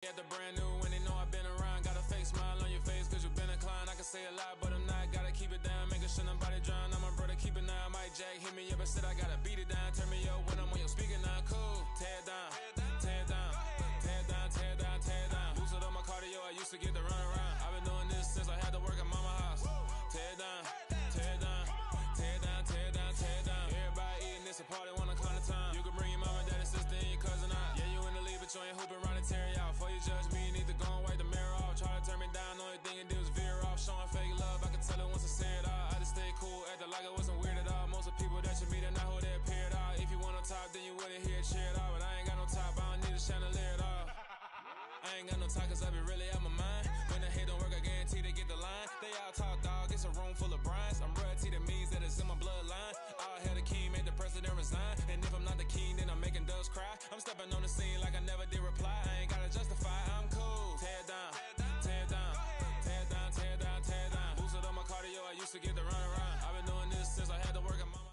At the brand new when they know I've been around. Got a fake smile on your face cause you've been inclined. I can say a lot but I'm not. Gotta keep it down, making sure nobody drown. I'm a brother, keep it now. Mike Jack hit me up and said I gotta beat it down. Turn me up when I'm on your speaker now. Cool, tear it down, tear it down, tear it down, tear it down, tear it down. Boosted up my cardio, I used to get the run around. I've been doing this since I had to work at mama house. Tear it down, tear it down, tear it down, tear it down, tear it down. Everybody eating this a party, wanna climb the time. You can bring your mama, daddy, sister, and your cousin out. Yeah, you in the league, but you ain't hooping around and tear out. Before you judge me, you need to go and wipe the mirror off. Try to turn me down, only thing it did was veer off. Showing fake love, I can tell it once I say it all. I just stay cool, acting like it wasn't weird at all. Most of the people that you meet are not who they appear at all. If you want on top, then you wouldn't hear it cheer at all. But I ain't got no top, I don't need a chandelier at all. I ain't got no talk cause I be really out my mind. When the hate don't work, I guarantee they get the line. They all talk dog, it's a room full of Bryans. I'm royalty, that means that it's in my bloodline. All hail the king, make the president resign. And if I'm not the king, then I'm making doves cry. I'm stepping on the scene like I never did reply. I ain't gotta justify, I'm cool. Tear it down, tear it down, tear it down, tear it down, tear it down. Boosted up my cardio, I used to get the run around. I've been doing this since I had to work at mama.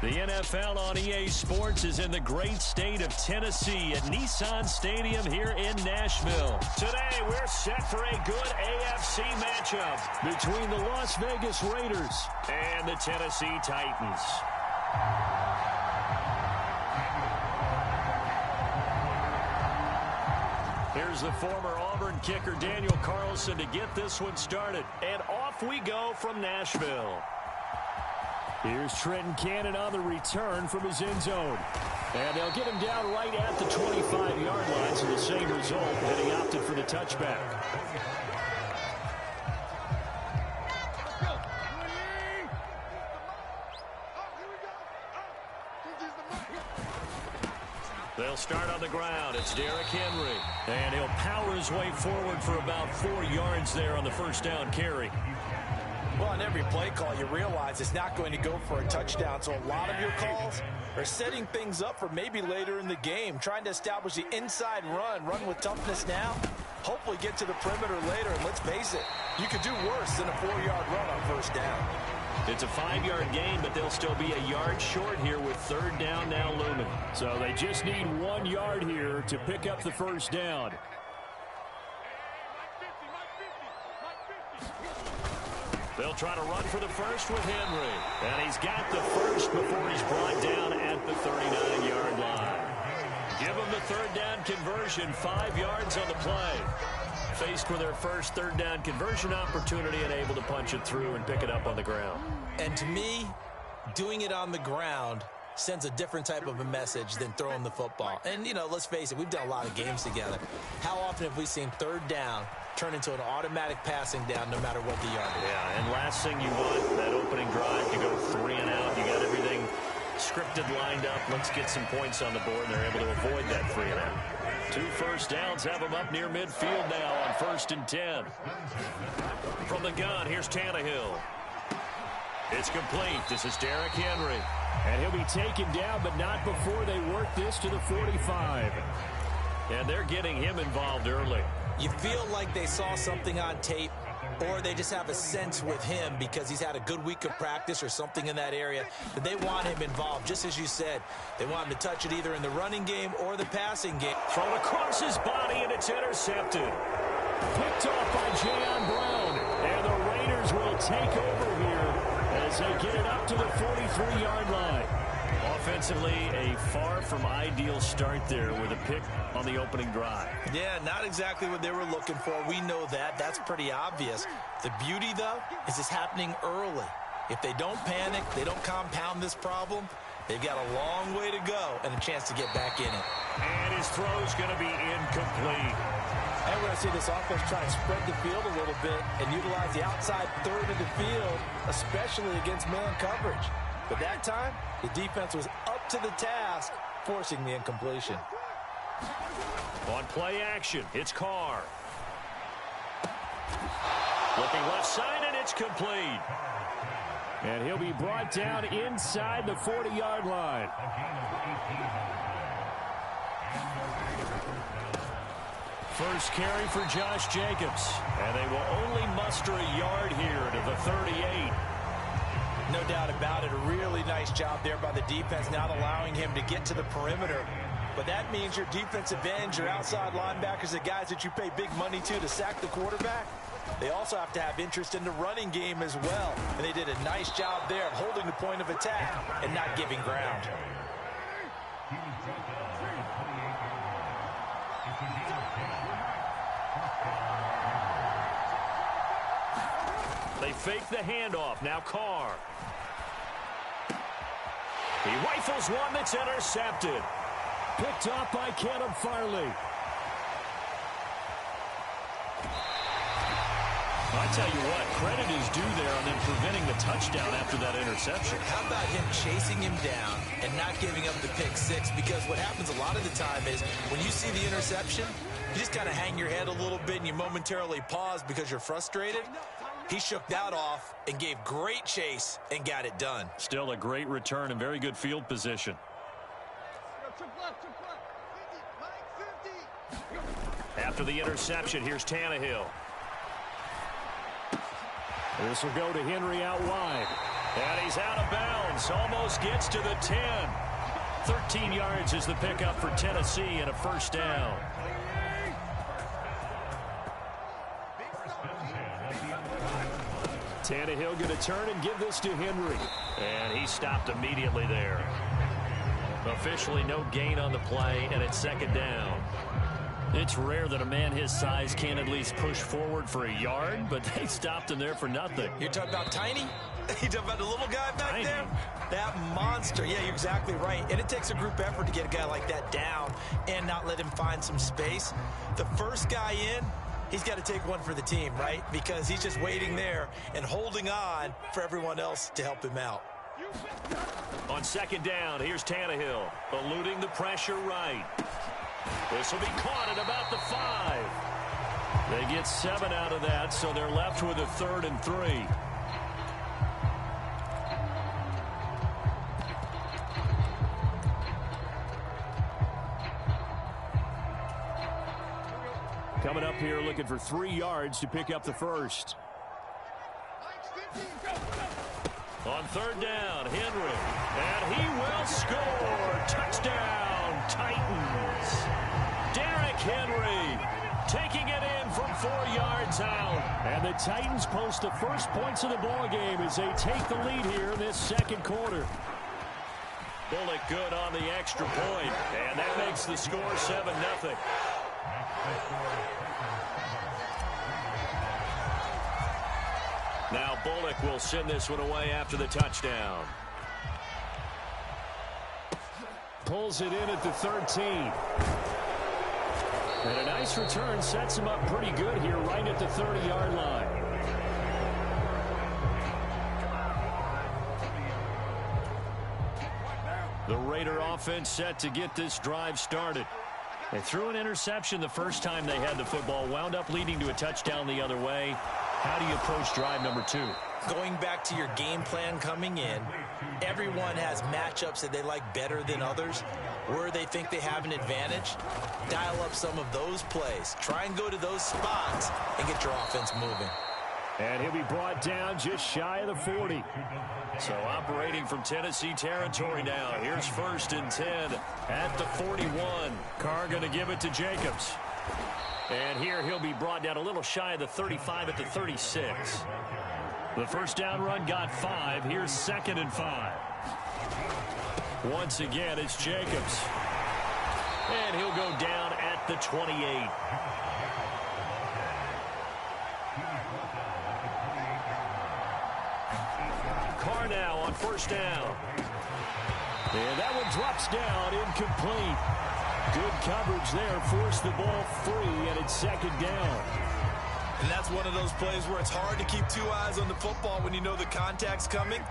The NFL on EA Sports is in the great state of Tennessee at Nissan Stadium here in Nashville. Today, we're set for a good AFC matchup between the Las Vegas Raiders and the Tennessee Titans. Here's the former Auburn kicker Daniel Carlson to get this one started. And off we go from Nashville. Here's Trenton Cannon on the return from his end zone. And they'll get him down right at the 25-yard line, so the same result, and he opted for the touchback. They'll start on the ground. It's Derrick Henry. And he'll power his way forward for about 4 yards there on the first down carry. Well, on every play call, you realize it's not going to go for a touchdown. So a lot of your calls are setting things up for maybe later in the game, trying to establish the inside run with toughness now, hopefully get to the perimeter later. And let's face it, you could do worse than a 4-yard run on first down. It's a 5-yard gain, but they'll still be a yard short here with third down now looming. So they just need 1 yard here to pick up the first down. They'll try to run for the first with Henry. And he's got the first before he's brought down at the 39-yard line. Give them the third down conversion, 5 yards on the play. Faced with their first third down conversion opportunity and able to punch it through and pick it up on the ground. And to me, doing it on the ground sends a different type of a message than throwing the football. And, you know, let's face it, we've done a lot of games together. How often have we seen third down turn into an automatic passing down no matter what the yard is? Yeah, and last thing you want, that opening drive, you go 3 and out. You got everything scripted, lined up. Let's get some points on the board, and they're able to avoid that 3 and out. 2 first downs have them up near midfield now on 1st and 10. From the gun, here's Tannehill. It's complete. This is Derrick Henry. And he'll be taken down, but not before they work this to the 45. And they're getting him involved early. You feel like they saw something on tape, or they just have a sense with him because he's had a good week of practice or something in that area that they want him involved. Just as you said, they want him to touch it either in the running game or the passing game. Thrown across his body, and it's intercepted. Picked off by Jayon Brown. And the Raiders will take over here as they get it up to the 43-yard line. Offensively, a far from ideal start there with a pick on the opening drive. Yeah, not exactly what they were looking for. We know that. That's pretty obvious. The beauty, though, is it's happening early. If they don't panic, they don't compound this problem, they've got a long way to go and a chance to get back in it. And his throw's going to be incomplete. And we're going to see this offense try and spread the field a little bit and utilize the outside third of the field, especially against man coverage. But that time, the defense was up to the task, forcing the incompletion. On play action, it's Carr. Looking left side, and it's complete. And he'll be brought down inside the 40-yard line. First carry for Josh Jacobs. And they will only muster a yard here to the 38. No doubt about it. A really nice job there by the defense, not allowing him to get to the perimeter. but that means your defensive ends, your outside linebackers, the guys that you pay big money to sack the quarterback, they also have to have interest in the running game as well. And they did a nice job there of holding the point of attack and not giving ground. They fake the handoff. Now Carr. He rifles one that's intercepted. Picked off by Caleb Farley. I tell you what, credit is due there on them preventing the touchdown after that interception. How about him chasing him down and not giving up the pick six? Because what happens a lot of the time is when you see the interception, you just kind of hang your head a little bit and you momentarily pause because you're frustrated. He shook that off and gave great chase and got it done. Still a great return and very good field position. After the interception, here's Tannehill. This will go to Henry out wide. And he's out of bounds. Almost gets to the 10. 13 yards is the pickup for Tennessee and a first down. Tannehill going to turn and give this to Henry. And he stopped immediately there. Officially no gain on the play, and it's second down. It's rare that a man his size can't at least push forward for a yard, but they stopped him there for nothing. You're talking about Tiny? You're talking about the little guy back there? That monster. Yeah, you're exactly right. And it takes a group effort to get a guy like that down and not let him find some space. The first guy in, he's got to take one for the team, right? Because he's just waiting there and holding on for everyone else to help him out. On second down, here's Tannehill, eluding the pressure right. This will be caught at about the 5. They get 7 out of that, so they're left with a 3rd and 3. Coming up here looking for 3 yards to pick up the first. On third down, Henry. And he will score. Touchdown, Titans. Derrick Henry taking it in from 4 yards out. And the Titans post the first points of the ball game as they take the lead here in this second quarter. Bullock good on the extra point, and that makes the score 7-0. Now Bullock will send this one away after the touchdown. Pulls it in at the 13. And a nice return sets him up pretty good here right at the 30-yard line. The Raider offense set to get this drive started. They threw an interception the first time they had the football, wound up leading to a touchdown the other way. How do you approach drive number 2? Going back to your game plan coming in, everyone has matchups that they like better than others, where they think they have an advantage. Dial up some of those plays. Try and go to those spots and get your offense moving. And he'll be brought down just shy of the 40. So operating from Tennessee territory now. Here's 1st and 10 at the 41. Carr going to give it to Jacobs. And here he'll be brought down a little shy of the 35 at the 36. The first down run got 5. Here's 2nd and 5. Once again, it's Jacobs. And he'll go down at the 28. Carr now on first down. And that one drops down, incomplete. Good coverage there, forced the ball free, and it's 2nd down. And that's one of those plays where it's hard to keep 2 eyes on the football when you know the contact's coming,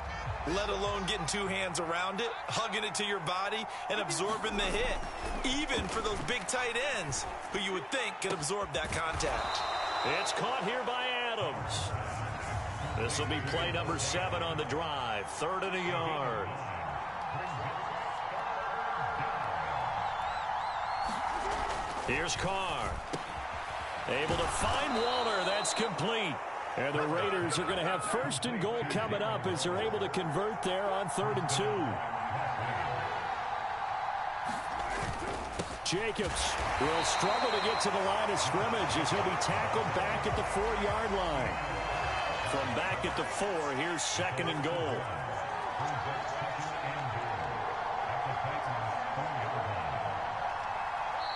let alone getting 2 hands around it, hugging it to your body, and absorbing the hit, even for those big tight ends who you would think could absorb that contact. It's caught here by Adams. This will be play number 7 on the drive, 3rd and a yard. Here's Carr. Able to find Waller. That's complete. And the Raiders are going to have 1st and goal coming up as they're able to convert there on 3rd and 2. Jacobs will struggle to get to the line of scrimmage as he'll be tackled back at the 4-yard line. From back at the 4, here's 2nd and goal.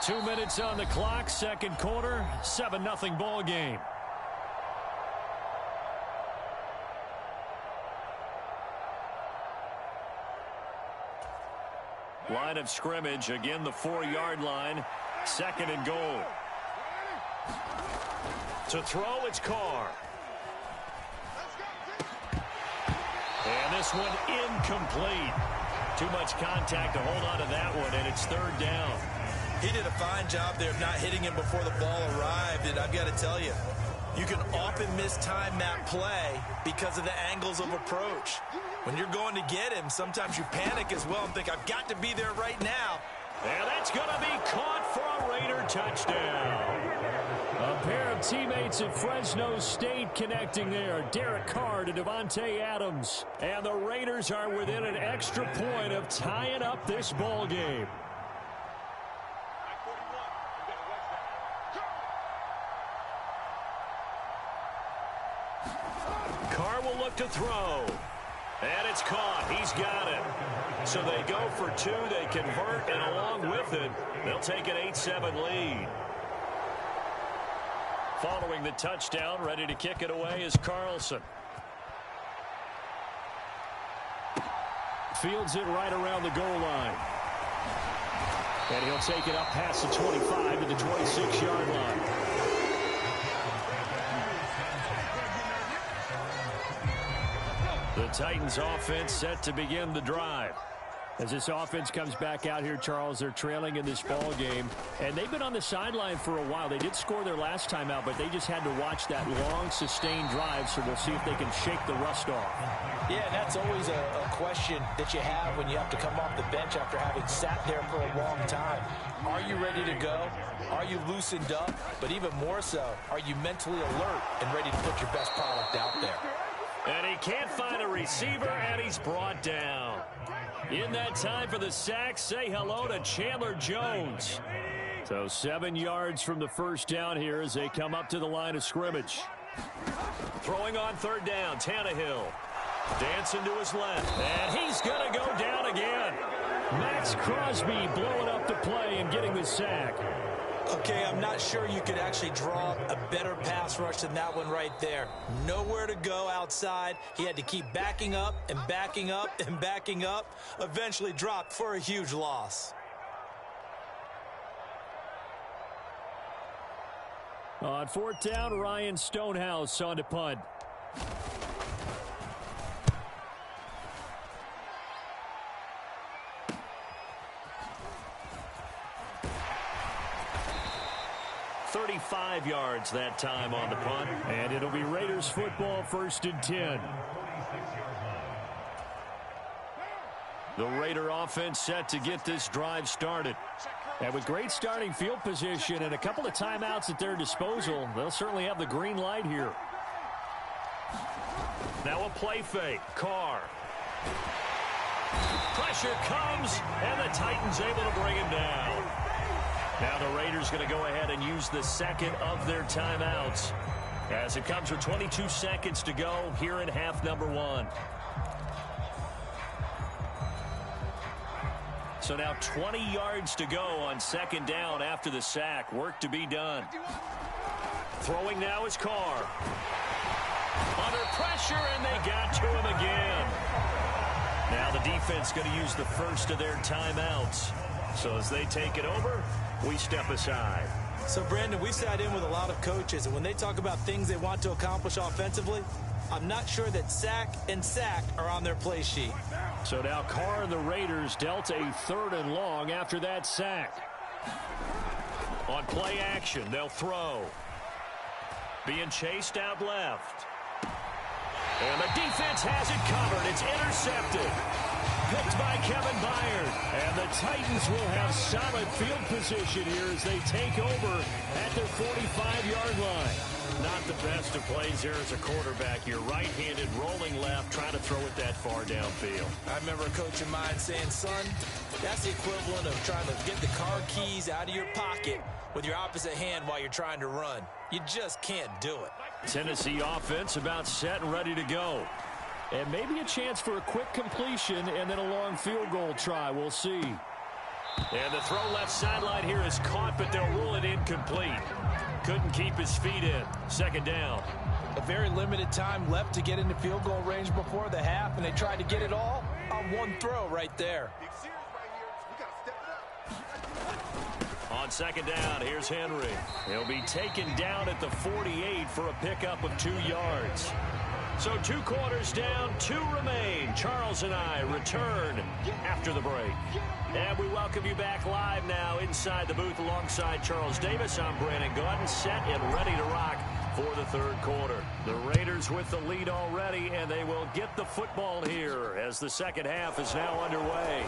Two minutes on the clock, second quarter, 7-0 ball game. Line of scrimmage, again the 4-yard line, 2nd and goal. To throw, it's Carr. And this one incomplete. Too much contact to hold on to that one, and it's 3rd down. He did a fine job there of not hitting him before the ball arrived, and I've got to tell you, you can often mistime that play because of the angles of approach. When you're going to get him, sometimes you panic as well and think, I've got to be there right now. And that's going to be caught for a Raider touchdown. A pair of teammates at Fresno State connecting there. Derek Carr to Devontae Adams. And the Raiders are within an extra point of tying up this ball game. Carr will look to throw. And it's caught. He's got it. So they go for 2. They convert, and along with it, they'll take an 8-7 lead. Following the touchdown, ready to kick it away is Carlson. Fields it right around the goal line. And he'll take it up past the 25 to the 26-yard line. The Titans offense set to begin the drive. As this offense comes back out here, Charles, they're trailing in this ball game. And they've been on the sideline for a while. They did score their last time out, but they just had to watch that long, sustained drive, so we'll see if they can shake the rust off. Yeah, and that's always a question that you have when you have to come off the bench after having sat there for a long time. Are you ready to go? Are you loosened up? But even more so, are you mentally alert and ready to put your best product out there? And he can't find a receiver, and he's brought down. In that time for the sack, say hello to Chandler Jones. So 7 yards from the first down here as they come up to the line of scrimmage. Throwing on 3rd down, Tannehill. Dancing to his left, and he's going to go down again. Max Crosby blowing up the play and getting the sack. Okay, I'm not sure you could actually draw a better pass rush than that one right there. Nowhere to go outside. He had to keep backing up and backing up and backing up. Eventually dropped for a huge loss. On 4th down, Ryan Stonehouse on to punt. .35 yards that time on the punt. And it'll be Raiders football, 1st and 10. The Raider offense set to get this drive started. And with great starting field position and a couple of timeouts at their disposal, they'll certainly have the green light here. Now a play fake. Carr. Pressure comes, and the Titans able to bring him down. Now the Raiders going to go ahead and use the second of their timeouts as it comes with 22 seconds to go here in half number 1. So now 20 yards to go on 2nd down after the sack. Work to be done. Throwing now is Carr. Under pressure, and they got to him again. Now the defense going to use the first of their timeouts. So as they take it over, we step aside. So, Brandon, we sat in with a lot of coaches, and when they talk about things they want to accomplish offensively, I'm not sure that sack and sack are on their play sheet. So now Carr and the Raiders dealt a 3rd and long after that sack. On play action, they'll throw. Being chased out left. And the defense has it covered. It's intercepted. picked by Kevin Byard. And the Titans will have solid field position here as they take over at their 45-yard line. Not the best of plays there as a quarterback. You're right-handed, rolling left, trying to throw it that far downfield. I remember a coach of mine saying, son, that's the equivalent of trying to get the car keys out of your pocket with your opposite hand while you're trying to run. You just can't do it. Tennessee offense about set and ready to go. And maybe a chance for a quick completion and then a long field goal try. We'll see. And the throw left sideline here is caught, but they'll rule it incomplete. Couldn't keep his feet in. Second down. A very limited time left to get into field goal range before the half, and they tried to get it all on one throw right there. On second down, here's Henry. He'll be taken down at the 48 for a pickup of 2 yards. So 2 quarters down, 2 remain. Charles and I return after the break. And we welcome you back live now inside the booth alongside Charles Davis. I'm Brandon Gaudin, set and ready to rock for the third quarter. The Raiders with the lead already, and they will get the football here as the second half is now underway.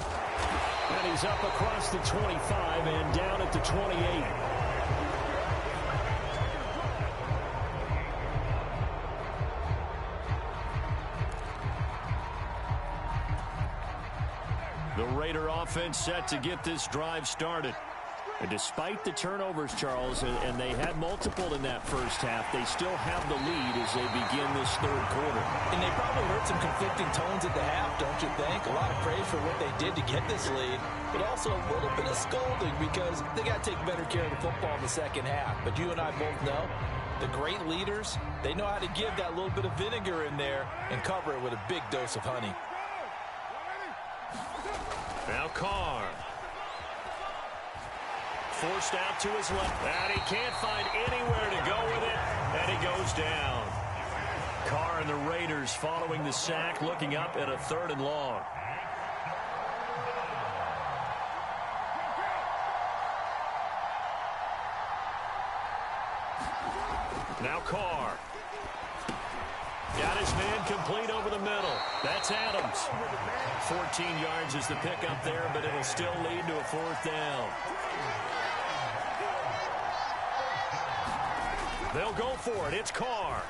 And he's up across the 25 and down at the 28. The Raider offense set to get this drive started. And despite the turnovers, Charles, and they had multiple in that first half, they still have the lead as they begin this third quarter. And they probably heard some conflicting tones at the half, don't you think? A lot of praise for what they did to get this lead, but also a little bit of scolding because they got to take better care of the football in the second half. But you and I both know the great leaders, they know how to give that little bit of vinegar in there and cover it with a big dose of honey. Now Carr. Forced out to his left. And he can't find anywhere to go with it. And he goes down. Carr and the Raiders following the sack, looking up at a 3rd and long. Now Carr. Got his man complete over the middle. That's Adams. 14 yards is the pickup there, but it'll still lead to a 4th down. They'll go for it. It's Carr.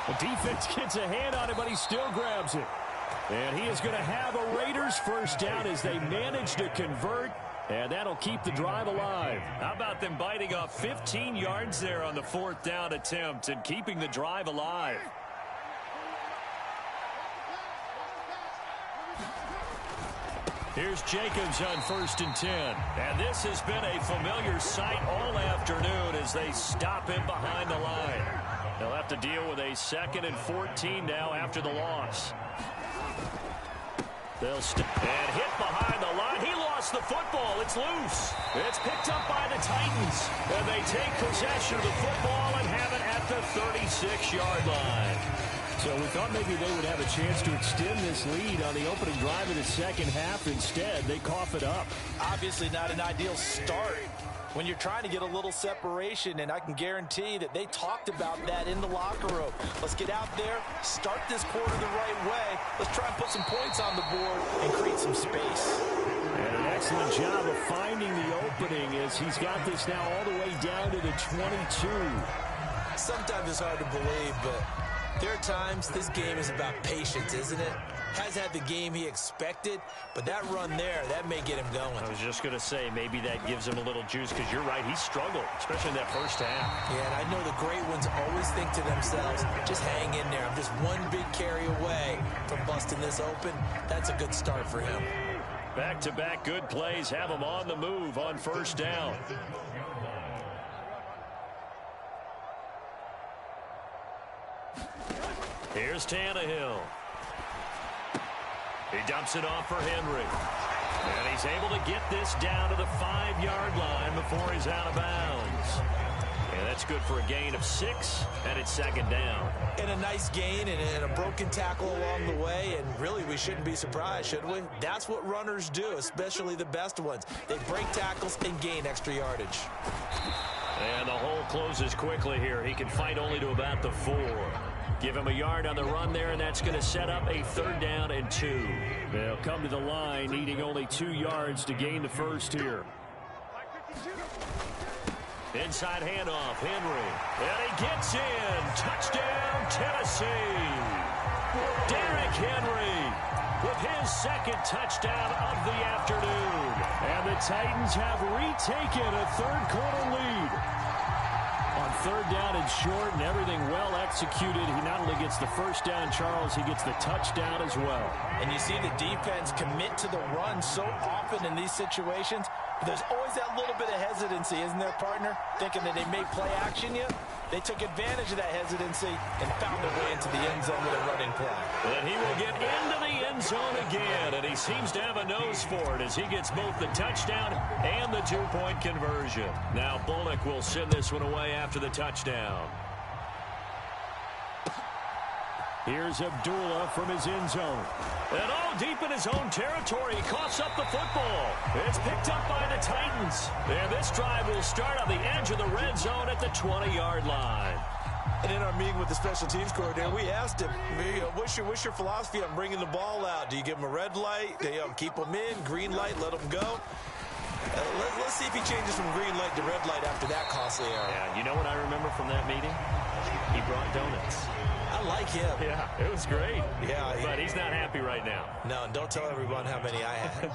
The defense gets a hand on it, but he still grabs it. And he is going to have a Raiders first down as they manage to convert. And that'll keep the drive alive. How about them biting off 15 yards there on the 4th down attempt and keeping the drive alive? Here's Jacobs on 1st and 10. And this has been a familiar sight all afternoon as they stop him behind the line. They'll have to deal with a 2nd and 14 now after the loss. They'll and hit behind the line. He lost the football. It's loose. It's picked up by the Titans. And they take possession of the football and have it at the 36-yard line. So we thought maybe they would have a chance to extend this lead on the opening drive of the second half. Instead, they cough it up. Obviously not an ideal start when you're trying to get a little separation, and I can guarantee that they talked about that in the locker room. Let's get out there, start this quarter the right way. Let's try and put some points on the board and create some space. And an excellent job of finding the opening as he's got this now all the way down to the 22. Sometimes it's hard to believe, but there are times this game is about patience, isn't it? Has had the game he expected, but that run there, that may get him going. I was just going to say, maybe that gives him a little juice because you're right, he struggled, especially in that first half. Yeah, and I know the great ones always think to themselves, just hang in there. I'm just one big carry away from busting this open. That's a good start for him. Back-to-back good plays have him on the move on 1st down. Here's Tannehill. He dumps it off for Henry. And he's able to get this down to the 5-yard line before he's out of bounds. And that's good for a gain of 6, and it's 2nd down. And a nice gain and a broken tackle along the way, and really we shouldn't be surprised, should we? That's what runners do, especially the best ones. They break tackles and gain extra yardage. And the hole closes quickly here. He can fight only to about the 4. Give him a yard on the run there, and that's going to set up a 3rd down and 2. They'll come to the line, needing only 2 yards to gain the first here. Inside handoff, Henry. And he gets in. Touchdown, Tennessee. Derrick Henry with his 2nd touchdown of the afternoon. And the Titans have retaken a 3rd quarter lead. On 3rd down and short and everything well executed, he not only gets the first down, Charles, he gets the touchdown as well. And you see the defense commit to the run so often in these situations. But there's always that little bit of hesitancy, isn't there, partner? Thinking that they may play action you. They took advantage of that hesitancy and found their way into the end zone with a running play. And he will get into the end zone again, and he seems to have a nose for it as he gets both the touchdown and the 2-point conversion. Now Bullock will send this one away after the touchdown. Here's Abdullah from his end zone. And deep in his own territory, he coughs up the football. It's picked up by the Titans. And this drive will start on the edge of the red zone at the 20-yard line. And in our meeting with the special teams coordinator, we asked him, what's your philosophy on bringing the ball out? Do you give them a red light? Do you keep them in? Green light, let them go? Let's see if he changes from green light to red light after that costly error. Yeah, you know what I remember from that meeting? He brought donuts. I like him. Yeah, it was great. Yeah, but he's not happy right now. No, and don't tell everyone how many I had.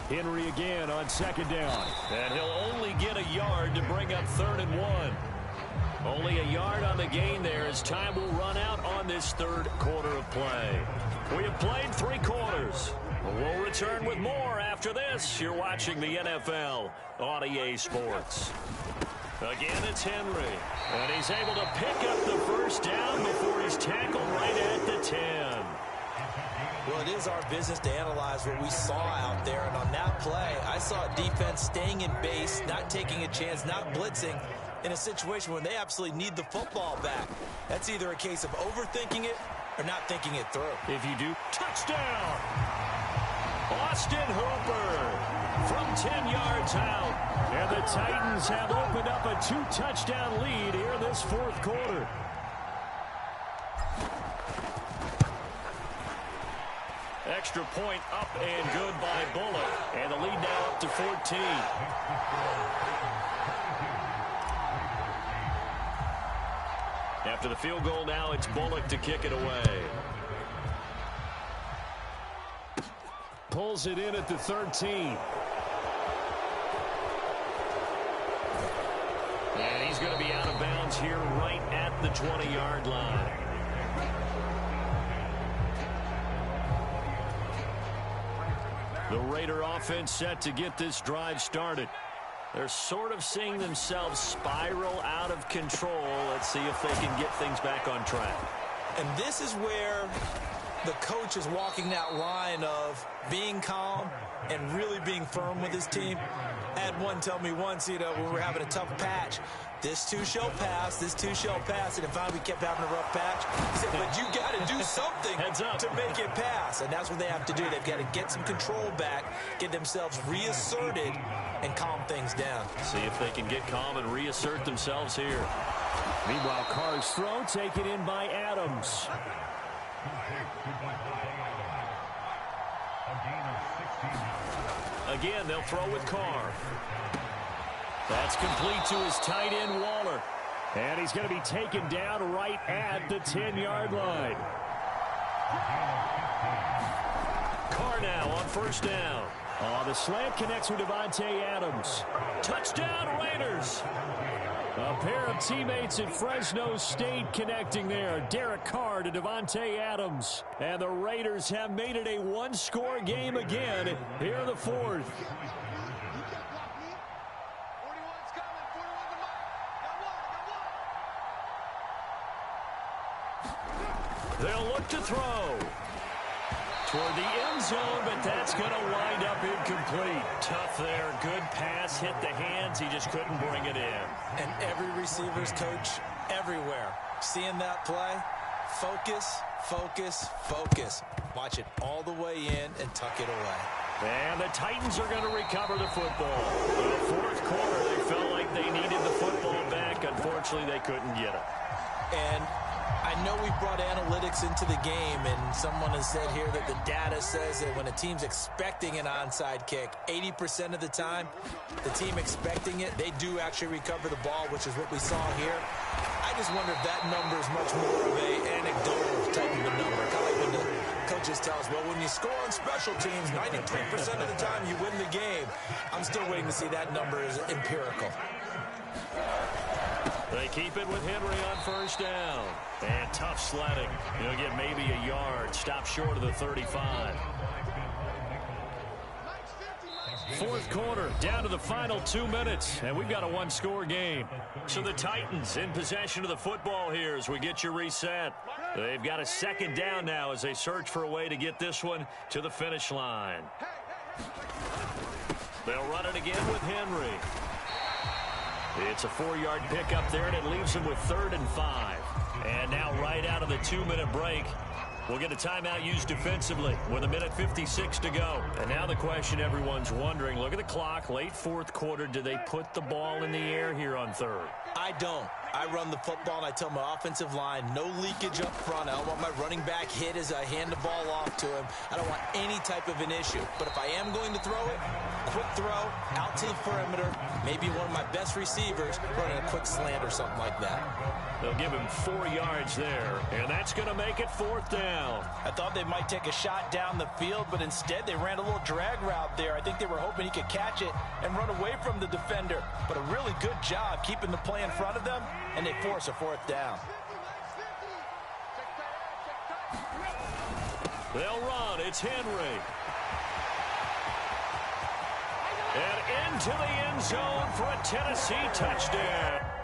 Henry again on 2nd down. And he'll only get a yard to bring up 3rd and 1. Only a yard on the gain there as time will run out on this 3rd quarter of play. We have played 3 quarters. We'll return with more after this. You're watching the NFL on EA Sports. Again, it's Henry. And he's able to pick up the first down before he's tackled right at the 10. Well, it is our business to analyze what we saw out there. And on that play, I saw a defense staying in base, not taking a chance, not blitzing in a situation where they absolutely need the football back. That's either a case of overthinking it or not thinking it through. If you do, touchdown! Austin Hooper from 10 yards out. And the Titans have opened up a 2-touchdown lead here in this 4th quarter. Extra point up and good by Bullock. And the lead now up to 14. After the field goal now, it's Bullock to kick it away. Pulls it in at the 13. And he's going to be out of bounds here right at the 20-yard line. The Raider offense set to get this drive started. They're sort of seeing themselves spiral out of control. Let's see if they can get things back on track. And this is where the coach is walking that line of being calm and really being firm with his team. I had one tell me once, when we were having a tough patch, this too shall pass, this too shall pass. And if we kept having a rough patch, he said, but you got to do something to make it pass. And that's what they have to do. They've got to get some control back, get themselves reasserted, and calm things down. See if they can get calm and reassert themselves here. Meanwhile, Carr's throw taken in by Adams. Again, they'll throw with Carr. That's complete to his tight end, Waller. And he's going to be taken down right at the 10-yard line. Carr now on 1st down. The slant connects with Davante Adams. Touchdown, Raiders. A pair of teammates at Fresno State connecting there. Derek Carr to Davante Adams. And the Raiders have made it a 1-score game again here in the 4th. They'll look to throw toward the end zone, but that's going to wind up incomplete. Tough there. Good pass. Hit the hands. He just couldn't bring it in. And every receiver's coach everywhere seeing that play. Focus, focus, focus. Watch it all the way in and tuck it away. And the Titans are going to recover the football. In the fourth quarter, they felt like they needed the football back. Unfortunately, they couldn't get it. And I know we brought analytics into the game, and someone has said here that the data says that when a team's expecting an onside kick, 80% of the time, the team expecting it, they do actually recover the ball, which is what we saw here. I just wonder if that number is much more of an anecdotal type of a number. Kind of like when the coaches tell us, well, when you score on special teams, 93% of the time you win the game. I'm still waiting to see that number is empirical. They keep it with Henry on first down. And tough sledding. He'll get maybe a yard. Stop short of the 35. Fourth quarter, down to the final 2 minutes, and we've got a one-score game. So the Titans in possession of the football here as we get you reset. They've got a second down now as they search for a way to get this one to the finish line. They'll run it again with Henry. It's a 4-yard pickup there, and it leaves them with 3rd and 5. And now right out of the 2-minute break, we'll get a timeout used defensively with 1:56 to go. And now the question everyone's wondering, look at the clock, late fourth quarter, do they put the ball in the air here on third? I don't. I run the football, and I tell my offensive line, no leakage up front. I don't want my running back hit as I hand the ball off to him. I don't want any type of an issue. But if I am going to throw it, quick throw, out to the perimeter, maybe one of my best receivers running a quick slant or something like that. They'll give him 4 yards there, and that's going to make it 4th down. I thought they might take a shot down the field, but instead they ran a little drag route there. I think they were hoping he could catch it and run away from the defender. But a really good job keeping the play in front of them, and they force a 4th down. They'll run. It's Henry. And into the end zone for a Tennessee touchdown.